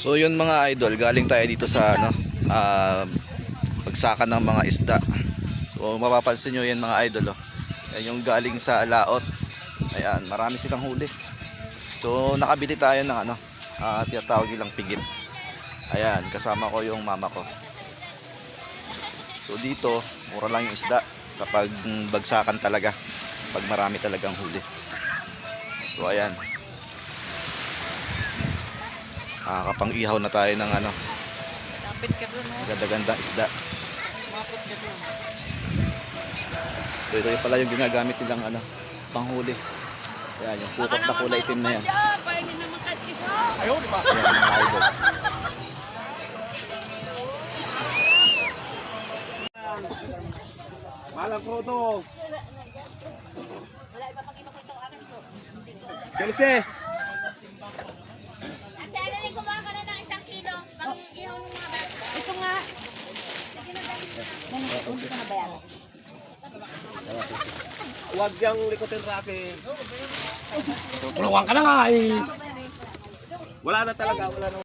So yun mga idol, galing tayo dito sa pagsakan ng mga isda. So mapapansin nyo yan mga idol, oh. Yan yung galing sa laot. Ayan, marami silang huli. So nakabili tayo ng tinatawag nilang pigit. Ayan, kasama ko yung mama ko. So dito, mura lang yung isda kapag bagsakan talaga, pag marami talagang huli. So ayan, kapang ihaw na tayo ng Lapit ka dun, oh. ganda-ganda isda. Mapit ka dun. So ito yung pala yung ginagamit nilang panghuli. Ayan, yung pukot na kulay itim na yan. Ayaw, di ba? Ayan mga idol. Malang ko to. Chelsea. Ate, alin kumuha ka na ng 1 kilo. Pang ihaw ng mga bata. Ito nga. Hindi ka na bayaran. Huwag yung likotin sa akin. Tulungan ka na nga eh. Wala na talaga, wala na.